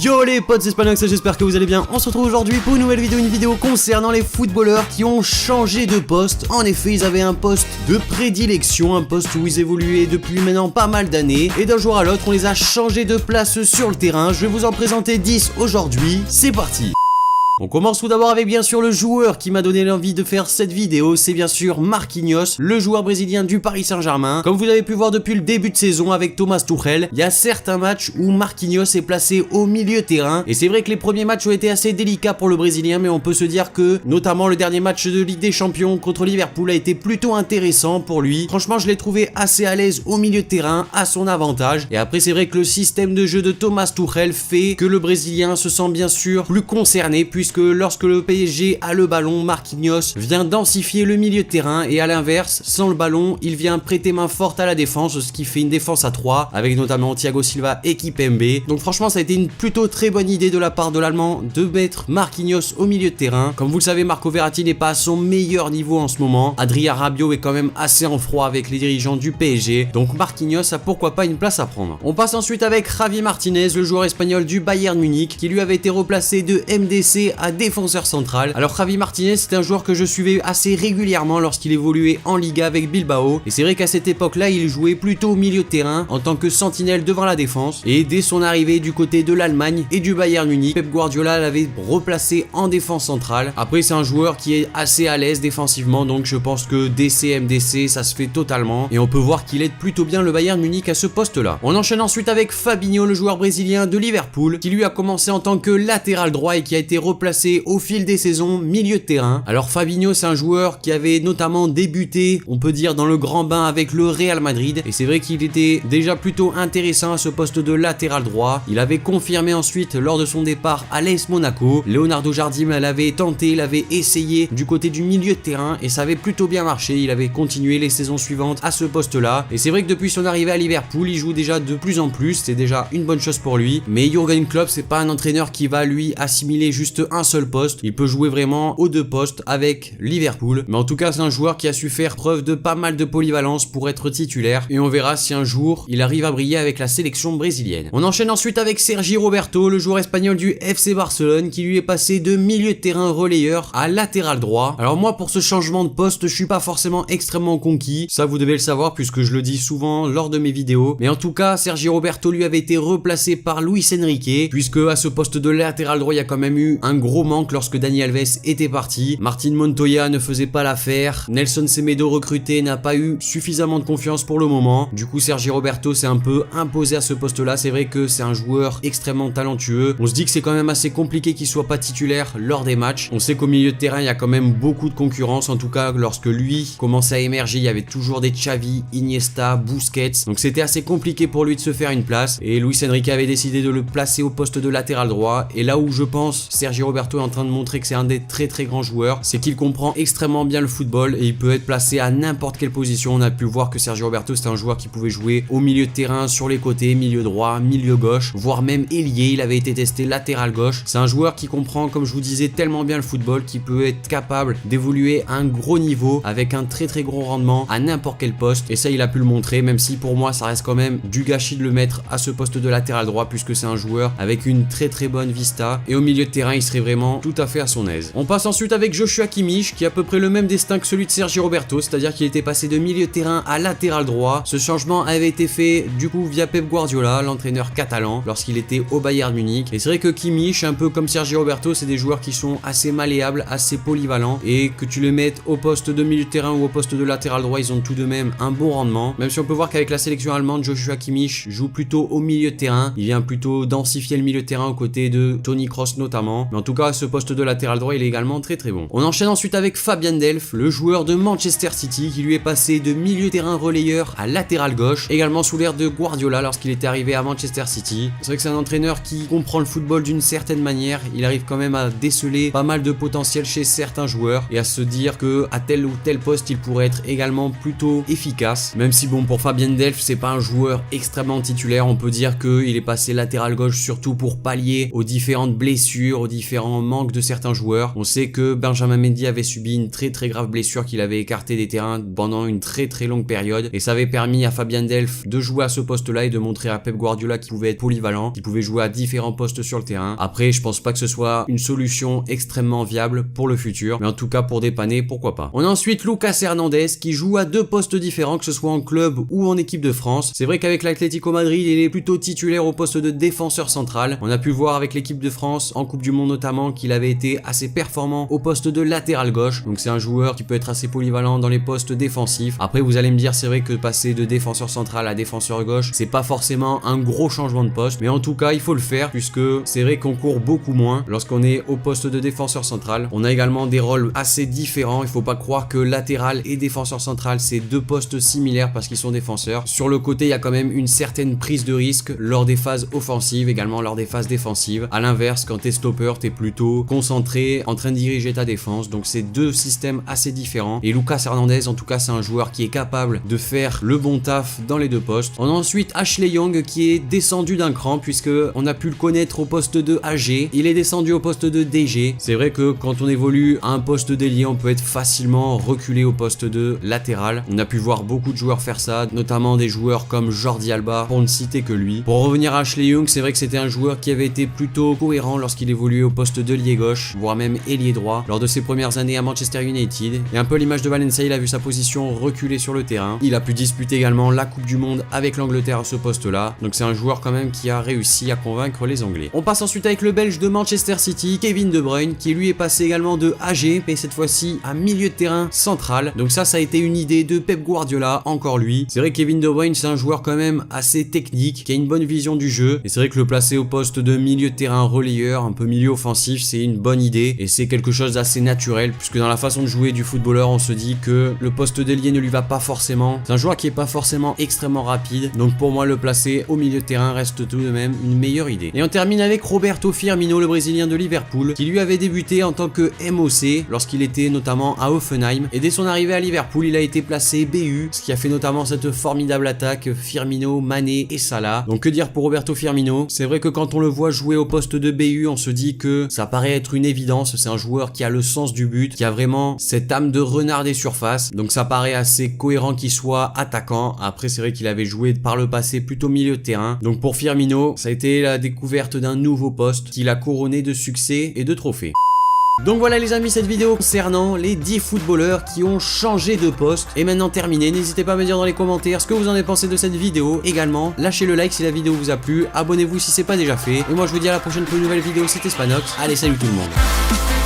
Yo les potes, c'est Spanox, j'espère que vous allez bien. On se retrouve aujourd'hui pour une nouvelle vidéo, concernant les footballeurs qui ont changé de poste. En effet, ils avaient un poste de prédilection, un poste où ils évoluaient depuis maintenant pas mal d'années. Et d'un jour à l'autre, on les a changés de place sur le terrain. Je vais vous en présenter 10 aujourd'hui. C'est parti. On commence tout d'abord avec bien sûr le joueur qui m'a donné l'envie de faire cette vidéo, c'est bien sûr Marquinhos, le joueur brésilien du Paris Saint-Germain. Comme vous avez pu voir depuis le début de saison avec Thomas Tuchel, il y a certains matchs où Marquinhos est placé au milieu terrain. Et c'est vrai que les premiers matchs ont été assez délicats pour le Brésilien, mais on peut se dire que, notamment le dernier match de Ligue des Champions contre Liverpool a été plutôt intéressant pour lui. Franchement, je l'ai trouvé assez à l'aise au milieu de terrain, à son avantage. Et après, c'est vrai que le système de jeu de Thomas Tuchel fait que le Brésilien se sent bien sûr plus concerné, puisque lorsque le PSG a le ballon, Marquinhos vient densifier le milieu de terrain et à l'inverse, sans le ballon, il vient prêter main forte à la défense, ce qui fait une défense à 3 avec notamment Thiago Silva et Kimpembe. Donc franchement, ça a été une plutôt très bonne idée de la part de l'Allemand de mettre Marquinhos au milieu de terrain. Comme vous le savez, Marco Verratti n'est pas à son meilleur niveau en ce moment. Adrien Rabiot est quand même assez en froid avec les dirigeants du PSG. Donc Marquinhos a pourquoi pas une place à prendre. On passe ensuite avec Javi Martinez, le joueur espagnol du Bayern Munich, qui lui avait été replacé de MDC à défenseur central. Alors Javi Martinez, c'est un joueur que je suivais assez régulièrement lorsqu'il évoluait en Liga avec Bilbao, et c'est vrai qu'à cette époque-là, il jouait plutôt au milieu de terrain en tant que sentinelle devant la défense, et dès son arrivée du côté de l'Allemagne et du Bayern Munich, Pep Guardiola l'avait replacé en défense centrale. Après, c'est un joueur qui est assez à l'aise défensivement, donc je pense que DC, MDC, ça se fait totalement, et on peut voir qu'il aide plutôt bien le Bayern Munich à ce poste-là. On enchaîne ensuite avec Fabinho, le joueur brésilien de Liverpool, qui lui a commencé en tant que latéral droit et qui a été replacé au fil des saisons milieu de terrain. Alors Fabinho, c'est un joueur qui avait notamment débuté, on peut dire, dans le grand bain avec le Real Madrid, et c'est vrai qu'il était déjà plutôt intéressant à ce poste de latéral droit. Il avait confirmé ensuite lors de son départ à l'AS Monaco. Leonardo Jardim l'avait tenté, l'avait essayé du côté du milieu de terrain et ça avait plutôt bien marché. Il avait continué les saisons suivantes à ce poste-là, et c'est vrai que depuis son arrivée à Liverpool, il joue déjà de plus en plus, c'est déjà une bonne chose pour lui. Mais Jürgen Klopp, c'est pas un entraîneur qui va lui assimiler juste un seul poste. Il peut jouer vraiment aux deux postes avec Liverpool, mais en tout cas c'est un joueur qui a su faire preuve de pas mal de polyvalence pour être titulaire, et on verra si un jour il arrive à briller avec la sélection brésilienne. On enchaîne ensuite avec Sergi Roberto, le joueur espagnol du FC Barcelone, qui lui est passé de milieu de terrain relayeur à latéral droit. Alors moi, pour ce changement de poste, je suis pas forcément extrêmement conquis, ça vous devez le savoir puisque je le dis souvent lors de mes vidéos, mais en tout cas Sergi Roberto lui avait été replacé par Luis Enrique, puisque à ce poste de latéral droit il y a quand même eu un gros manque lorsque Dani Alves était parti. Martin Montoya ne faisait pas l'affaire, Nelson Semedo recruté n'a pas eu suffisamment de confiance pour le moment. Du coup Sergi Roberto s'est un peu imposé à ce poste là. C'est vrai que c'est un joueur extrêmement talentueux, on se dit que c'est quand même assez compliqué qu'il soit pas titulaire lors des matchs. On sait qu'au milieu de terrain il y a quand même beaucoup de concurrence, en tout cas lorsque lui commençait à émerger il y avait toujours des Xavi, Iniesta, Busquets, donc c'était assez compliqué pour lui de se faire une place, et Luis Enrique avait décidé de le placer au poste de latéral droit. Et là où je pense Sergi Roberto est en train de montrer que c'est un des très grands joueurs, c'est qu'il comprend extrêmement bien le football et il peut être placé à n'importe quelle position. On a pu voir que Sergi Roberto c'était un joueur qui pouvait jouer au milieu de terrain, sur les côtés, milieu droit, milieu gauche, voire même ailier. Il avait été testé latéral gauche. C'est un joueur qui comprend, comme je vous disais, tellement bien le football qu'il peut être capable d'évoluer à un gros niveau avec un très gros rendement à n'importe quel poste, et ça il a pu le montrer, même si pour moi ça reste quand même du gâchis de le mettre à ce poste de latéral droit, puisque c'est un joueur avec une très bonne vista, et au milieu de terrain il serait vraiment tout à fait à son aise. On passe ensuite avec Joshua Kimmich, qui a à peu près le même destin que celui de Sergi Roberto, c'est-à-dire qu'il était passé de milieu de terrain à latéral droit. Ce changement avait été fait du coup via Pep Guardiola, l'entraîneur catalan, lorsqu'il était au Bayern Munich. Et c'est vrai que Kimmich, un peu comme Sergi Roberto, c'est des joueurs qui sont assez malléables, assez polyvalents, et que tu les mettes au poste de milieu de terrain ou au poste de latéral droit, ils ont tout de même un bon rendement. Même si on peut voir qu'avec la sélection allemande, Joshua Kimmich joue plutôt au milieu de terrain, il vient plutôt densifier le milieu de terrain aux côtés de Toni Kroos notamment, mais en tout cas ce poste de latéral droit il est également très bon. On enchaîne ensuite avec Fabian Delph, le joueur de Manchester City, qui lui est passé de milieu de terrain relayeur à latéral gauche, également sous l'ère de Guardiola lorsqu'il était arrivé à Manchester City. C'est vrai que c'est un entraîneur qui comprend le football d'une certaine manière, il arrive quand même à déceler pas mal de potentiel chez certains joueurs et à se dire que à tel ou tel poste il pourrait être également plutôt efficace, même si bon, pour Fabian Delph c'est pas un joueur extrêmement titulaire, on peut dire qu'il est passé latéral gauche surtout pour pallier aux différentes blessures, aux différentes différents manques de certains joueurs. On sait que Benjamin Mendy avait subi une très grave blessure qu'il avait écarté des terrains pendant une très longue période, et ça avait permis à Fabien Delph de jouer à ce poste-là et de montrer à Pep Guardiola qu'il pouvait être polyvalent, qu'il pouvait jouer à différents postes sur le terrain. Après, je pense pas que ce soit une solution extrêmement viable pour le futur, mais en tout cas pour dépanner, pourquoi pas. On a ensuite Lucas Hernandez qui joue à deux postes différents, que ce soit en club ou en équipe de France. C'est vrai qu'avec l'Atlético Madrid, il est plutôt titulaire au poste de défenseur central. On a pu voir avec l'équipe de France, en Coupe du Monde notamment, qu'il avait été assez performant au poste de latéral gauche. Donc c'est un joueur qui peut être assez polyvalent dans les postes défensifs. Après, vous allez me dire, c'est vrai que passer de défenseur central à défenseur gauche, c'est pas forcément un gros changement de poste, mais en tout cas, il faut le faire puisque c'est vrai qu'on court beaucoup moins lorsqu'on est au poste de défenseur central. On a également des rôles assez différents. Il faut pas croire que latéral et défenseur central, c'est deux postes similaires parce qu'ils sont défenseurs. Sur le côté, il y a quand même une certaine prise de risque lors des phases offensives, également lors des phases défensives. À l'inverse, quand t'es stopper, t'es plutôt concentré en train de diriger ta défense. Donc c'est deux systèmes assez différents. Et Lucas Hernandez, en tout cas, c'est un joueur qui est capable de faire le bon taf dans les deux postes. On a ensuite Ashley Young qui est descendu d'un cran puisque on a pu le connaître au poste de AG. Il est descendu au poste de DG. C'est vrai que quand on évolue à un poste d'ailier, on peut être facilement reculé au poste de latéral. On a pu voir beaucoup de joueurs faire ça, notamment des joueurs comme Jordi Alba, pour ne citer que lui. Pour revenir à Ashley Young, c'est vrai que c'était un joueur qui avait été plutôt cohérent lorsqu'il évoluait au poste de lié gauche, voire même ailier droit, lors de ses premières années à Manchester United. Et un peu l'image de Valencia, il a vu sa position reculer sur le terrain. Il a pu disputer également la Coupe du Monde avec l'Angleterre à ce poste-là. Donc c'est un joueur quand même qui a réussi à convaincre les Anglais. On passe ensuite avec le Belge de Manchester City, Kevin De Bruyne, qui lui est passé également de AG, mais cette fois-ci à milieu de terrain central. Donc ça a été une idée de Pep Guardiola, encore lui. C'est vrai que Kevin De Bruyne, c'est un joueur quand même assez technique, qui a une bonne vision du jeu. Et c'est vrai que le placer au poste de milieu de terrain relayeur, un peu milieu offensif, c'est une bonne idée. Et c'est quelque chose d'assez naturel, puisque dans la façon de jouer du footballeur, on se dit que le poste d'ailier ne lui va pas forcément. C'est un joueur qui est pas forcément extrêmement rapide. Donc pour moi, le placer au milieu de terrain reste tout de même une meilleure idée. Et on termine avec Roberto Firmino, le Brésilien de Liverpool, qui lui avait débuté en tant que MOC lorsqu'il était notamment à Hoffenheim. Et dès son arrivée à Liverpool, il a été placé BU, ce qui a fait notamment cette formidable attaque Firmino, Mané et Salah. Donc que dire pour Roberto Firmino? C'est vrai que quand on le voit jouer au poste de BU, on se dit que ça paraît être une évidence. C'est un joueur qui a le sens du but, qui a vraiment cette âme de renard des surfaces. Donc ça paraît assez cohérent qu'il soit attaquant. Après, c'est vrai qu'il avait joué par le passé plutôt milieu de terrain. Donc pour Firmino, ça a été la découverte d'un nouveau poste qu'il a couronné de succès et de trophées. Donc voilà les amis, cette vidéo concernant les 10 footballeurs qui ont changé de poste est maintenant terminée. N'hésitez pas à me dire dans les commentaires ce que vous en avez pensé de cette vidéo. Également, lâchez le like si la vidéo vous a plu, abonnez-vous si c'est pas déjà fait. Et moi je vous dis à la prochaine pour une nouvelle vidéo, c'était Spanox. Allez, salut tout le monde.